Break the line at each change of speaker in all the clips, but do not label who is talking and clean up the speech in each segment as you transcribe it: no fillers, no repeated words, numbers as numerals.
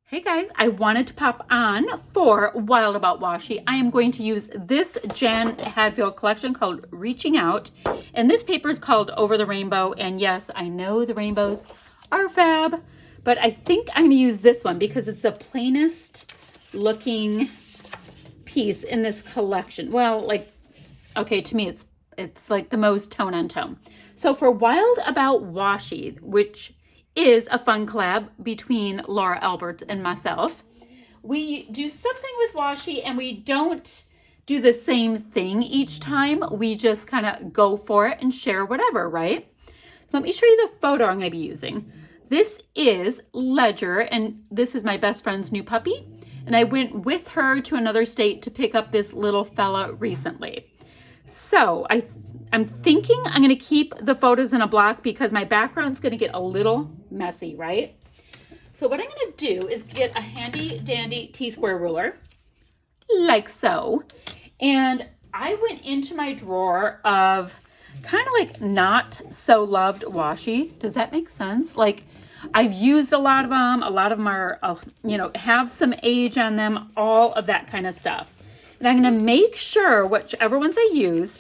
Hey guys, I wanted to pop on for Wild About Washi. I am going to use this Jen Hadfield collection called Reaching Out. And this paper is called Over the Rainbow. And yes, I know the rainbows are fab, but I think I'm gonna use this one because it's the plainest looking piece in this collection. Well, like, okay, to me it's like the most tone on tone. So for Wild About Washi, which is a fun collab between Laura Alberts and myself, we do something with washi and we don't do the same thing each time. We just kind of go for it and share whatever, right? So let me show you the photo I'm going to be using. This is Ledger, and this is my best friend's new puppy. And I went with her to another state to pick up this little fella recently. So I'm thinking I'm going to keep the photos in a block because my background's going to get a little messy, right? So what I'm going to do is get a handy dandy T-square ruler, like so. And I went into my drawer of kind of like not so loved washi. Does that make sense? Like, I've used a lot of them. A lot of them are, have some age on them, all of that kind of stuff. And I'm going to make sure whichever ones I use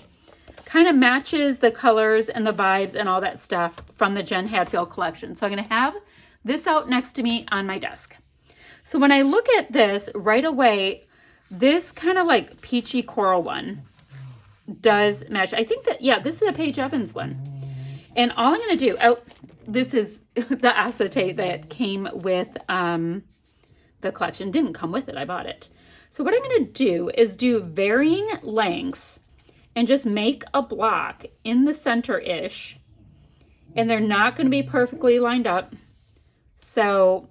kind of matches the colors and the vibes and all that stuff from the Jen Hadfield collection. So I'm going to have this out next to me on my desk. So when I look at this right away, this kind of like peachy coral one does match. I think that, yeah, this is a Paige Evans one. And all I'm going to do, this is the acetate that came with the collection. Didn't come with it, I bought it. So what I'm going to do is do varying lengths and just make a block in the center-ish. And they're not going to be perfectly lined up. So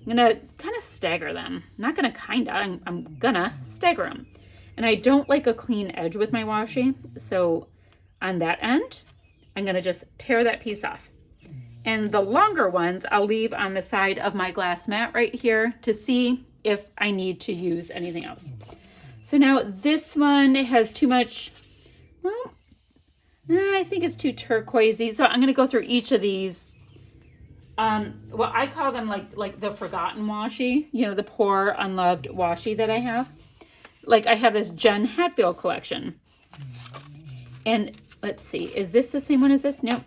I'm going to kind of stagger them. Not going to I'm going to stagger them. And I don't like a clean edge with my washi. So on that end, I'm going to just tear that piece off. And the longer ones I'll leave on the side of my glass mat right here to see if I need to use anything else. So now this one has too much, well, I think it's too turquoisey. So I'm going to go through each of these. Well, I call them like the forgotten washi, the poor unloved washi that I have. Like I have this Jen Hadfield collection. And let's see, is this the same one as this? Nope.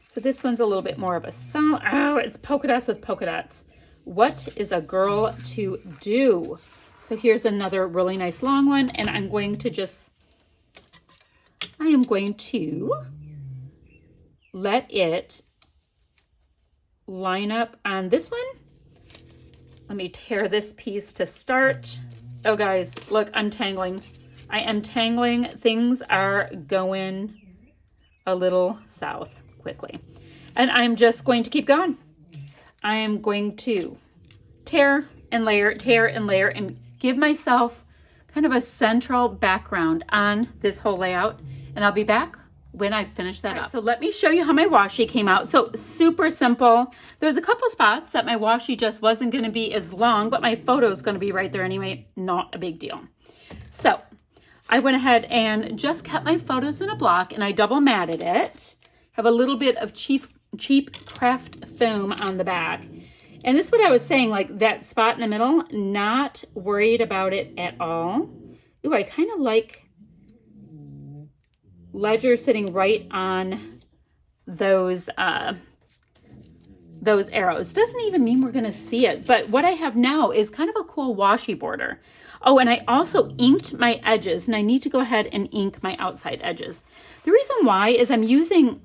So this one's a little bit more of a solid. Oh, it's polka dots with polka dots. What is a girl to do? So here's another really nice long one, and I am going to let it line up on this one. Let me tear this piece to start. Oh guys, look, I'm tangling. I am tangling. Things are going a little south quickly. And I'm just going to keep going. I am going to tear and layer, and give myself kind of a central background on this whole layout. And I'll be back when I finish that up. So let me show you how my washi came out. So super simple. There's a couple spots that my washi just wasn't going to be as long, but my photo is going to be right there anyway. Not a big deal. So I went ahead and just kept my photos in a block, and I double matted it. Have a little bit of cheap craft foam on the back. And this is what I was saying, like that spot in the middle, not worried about it at all. Ooh, I kind of like Ledger sitting right on those arrows. Doesn't even mean we're going to see it. But what I have now is kind of a cool washi border. Oh, and I also inked my edges, and I need to go ahead and ink my outside edges. The reason why is I'm using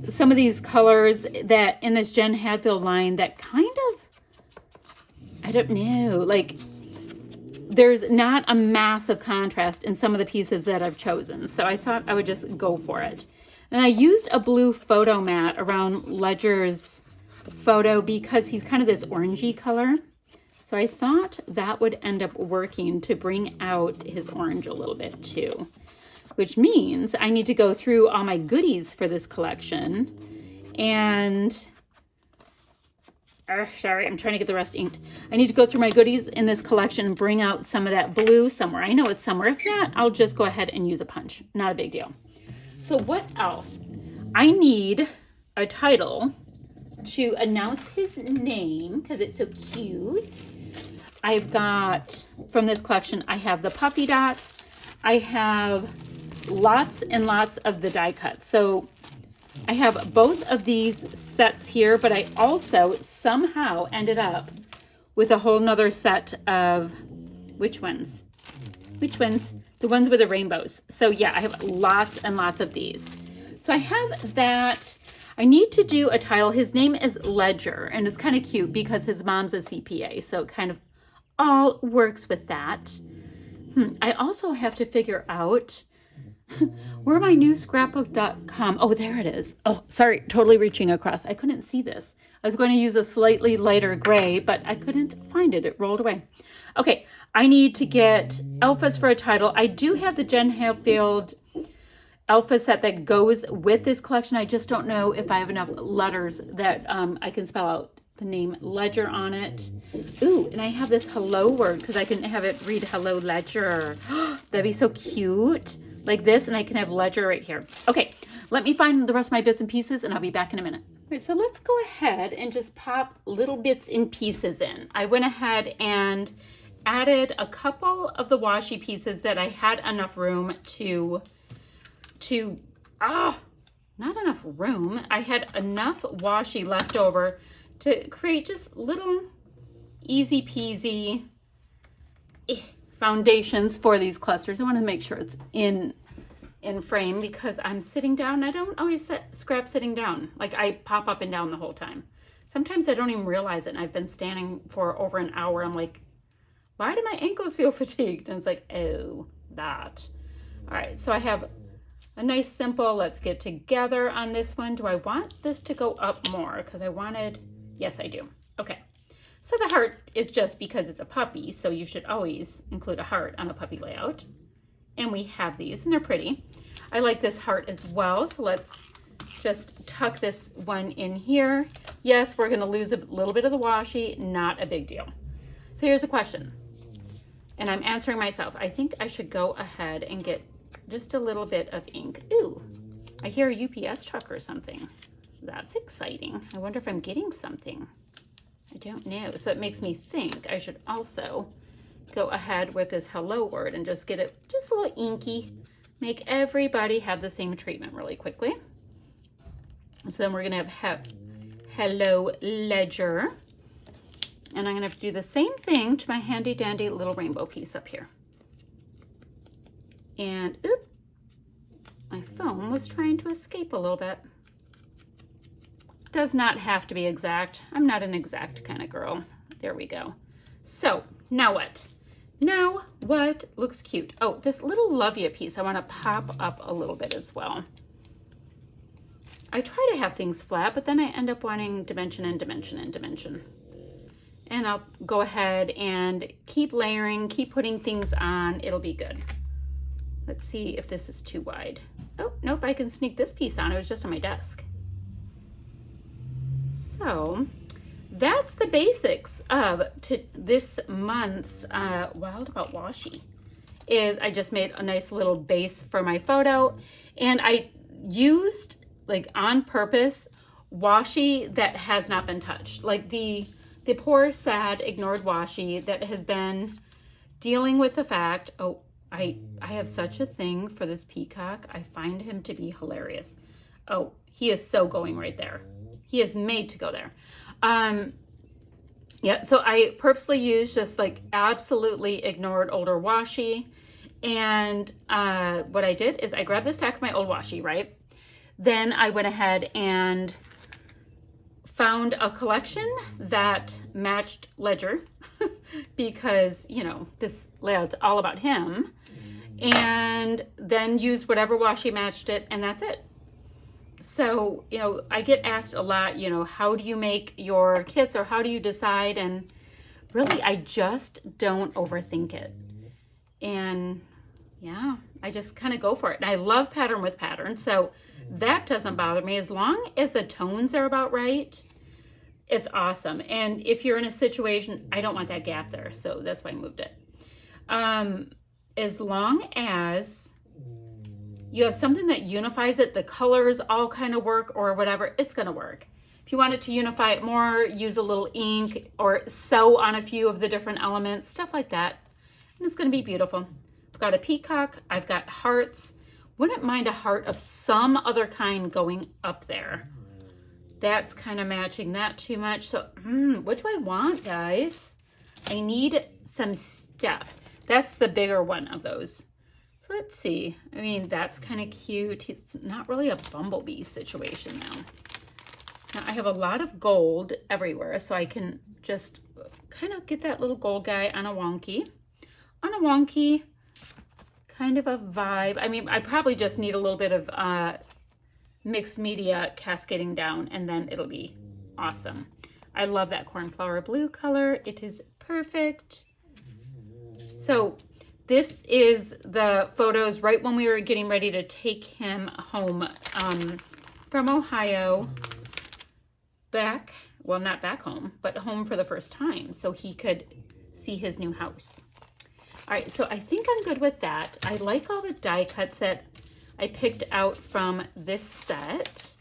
some of these colors that in this Jen Hadfield line that kind of, I don't know, like there's not a massive contrast in some of the pieces that I've chosen. So I thought I would just go for it. And I used a blue photo mat around Ledger's photo because he's kind of this orangey color. So I thought that would end up working to bring out his orange a little bit too. Which means I need to go through all my goodies for this collection. And, sorry, I'm trying to get the rest inked. I need to go through my goodies in this collection and bring out some of that blue somewhere. I know it's somewhere. If not, I'll just go ahead and use a punch. Not a big deal. So what else? I need a title to announce his name because it's so cute, I've got, from this collection, I have the puffy dots. I have lots and lots of the die cuts. So I have both of these sets here, but I also somehow ended up with a whole nother set of, which ones? Which ones? The ones with the rainbows. So yeah, I have lots and lots of these. So I have that. I need to do a title. His name is Ledger, and it's kind of cute because his mom's a CPA, so it kind of all works with that. I also have to figure out where my new scrapbook.com. Oh, there it is. Oh, sorry, totally reaching across. I couldn't see this. I was going to use a slightly lighter gray, but I couldn't find it. It rolled away. Okay, I need to get alphas for a title. I do have the Jen Hadfield alpha set that goes with this collection. I just don't know if I have enough letters that I can spell out the name Ledger on it. Ooh, and I have this hello word because I can have it read hello Ledger. That'd be so cute. Like this, and I can have Ledger right here. Okay, let me find the rest of my bits and pieces and I'll be back in a minute. All right, so let's go ahead and just pop little bits and pieces in. I went ahead and added a couple of the washi pieces that I had enough room not enough room. I had enough washi left over to create just little easy peasy foundations for these clusters. I want to make sure it's in frame because I'm sitting down. I don't always scrap sitting down. Like I pop up and down the whole time. Sometimes I don't even realize it, and I've been standing for over an hour. I'm like, why do my ankles feel fatigued? And it's like, oh, that. All right, so I have a nice simple, let's get together on this one. Do I want this to go up more? Because I wanted, yes, I do. Okay, so the heart is just because it's a puppy, so you should always include a heart on a puppy layout. And we have these, and they're pretty. I like this heart as well, so let's just tuck this one in here. Yes, we're gonna lose a little bit of the washi, not a big deal. So here's a question, and I'm answering myself. I think I should go ahead and get just a little bit of ink. Ooh, I hear a UPS truck or something. That's exciting. I wonder if I'm getting something. I don't know. So it makes me think I should also go ahead with this hello word and just get it just a little inky. Make everybody have the same treatment really quickly. So then we're gonna have hello Ledger. And I'm gonna have to do the same thing to my handy dandy little rainbow piece up here. And oop, my phone was trying to escape a little bit. Does not have to be exact. I'm not an exact kind of girl. There we go. So now what? Now what looks cute? Oh, this little love ya piece I want to pop up a little bit as well. I try to have things flat, but then I end up wanting dimension and dimension and dimension. And I'll go ahead and keep layering, keep putting things on. It'll be good. Let's see if this is too wide. Oh, nope, I can sneak this piece on. It was just on my desk. So that's the basics of this month's Wild About Washi. Is I just made a nice little base for my photo, and I used, like on purpose, washi that has not been touched. Like the poor, sad, ignored washi that has been dealing with the fact, oh, I have such a thing for this peacock. I find him to be hilarious. Oh, he is so going right there. He is made to go there. Yeah, so I purposely used just like absolutely ignored older washi. And what I did is I grabbed the stack of my old washi, right? Then I went ahead and found a collection that matched Ledger because, you know, this layout's all about him. And then used whatever washi matched it, and that's it. So, you know, I get asked a lot, you know, how do you make your kits or how do you decide? And really, I just don't overthink it. And yeah, I just kind of go for it. And I love pattern with pattern, so that doesn't bother me. As long as the tones are about right, it's awesome. And if you're in a situation, I don't want that gap there, so that's why I moved it. As long as you have something that unifies it, the colors all kind of work or whatever, it's gonna work. If you wanted to unify it more, use a little ink or sew on a few of the different elements, stuff like that. And it's going to be beautiful. I've got a peacock. I've got hearts. Wouldn't mind a heart of some other kind going up there. That's kind of matching that too much. So, what do I want, guys? I need some stuff. That's the bigger one of those. So let's see. I mean, that's kind of cute. It's not really a bumblebee situation though. Now I have a lot of gold everywhere, so I can just kind of get that little gold guy on a wonky. On a wonky, kind of a vibe. I mean, I probably just need a little bit of mixed media cascading down, and then it'll be awesome. I love that cornflower blue color. It is perfect. So this is the photos right when we were getting ready to take him home from Ohio, back, well, not back home, but home for the first time, so he could see his new house. All right, so I think I'm good with that. I like all the die cuts that I picked out from this set.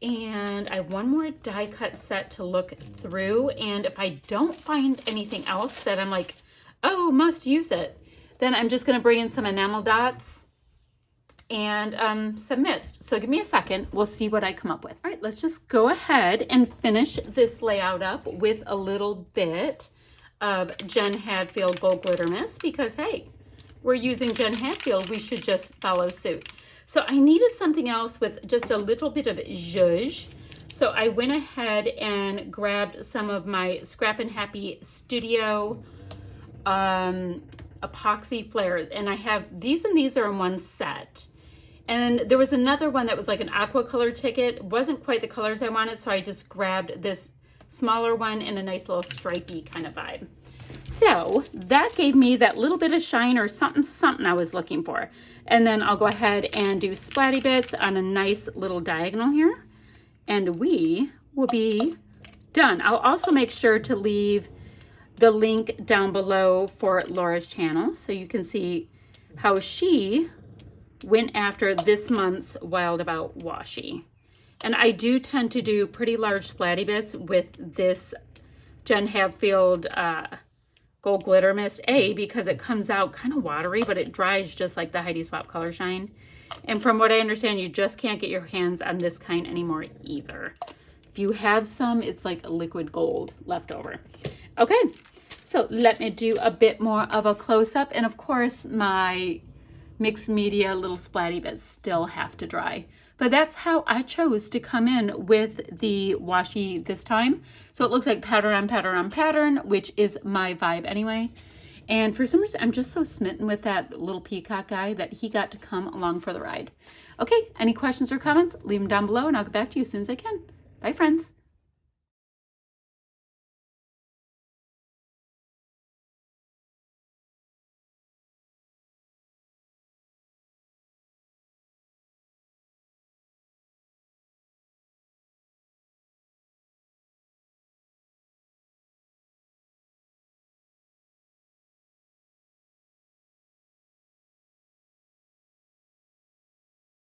And I have one more die cut set to look through. And if I don't find anything else that I'm like, oh, must use it, then I'm just gonna bring in some enamel dots and some mist. So give me a second, we'll see what I come up with. All right, let's just go ahead and finish this layout up with a little bit of Jen Hadfield Gold Glitter Mist, because hey, we're using Jen Hadfield, we should just follow suit. So I needed something else with just a little bit of zhuzh. So I went ahead and grabbed some of my Scrap and Happy Studio epoxy flares, and I have these, and these are in one set. And there was another one that was like an aqua color ticket. It wasn't quite the colors I wanted, so I just grabbed this smaller one in a nice little stripey kind of vibe. So that gave me that little bit of shine or something I was looking for. And then I'll go ahead and do splatty bits on a nice little diagonal here, and we will be done. I'll also make sure to leave the link down below for Laura's channel so you can see how she went after this month's Wild About Washi. And I do tend to do pretty large splatty bits with this Jen Hadfield Gold Glitter Mist, because it comes out kind of watery, but it dries just like the Heidi Swap Color Shine. And from what I understand, you just can't get your hands on this kind anymore either. If you have some, it's like a liquid gold left over. Okay, so let me do a bit more of a close-up. And of course, my mixed media little splatty bits still have to dry. But that's how I chose to come in with the washi this time. So it looks like pattern on pattern on pattern, which is my vibe anyway. And for some reason, I'm just so smitten with that little peacock guy that he got to come along for the ride. Okay, any questions or comments? Leave them down below and I'll get back to you as soon as I can. Bye, friends.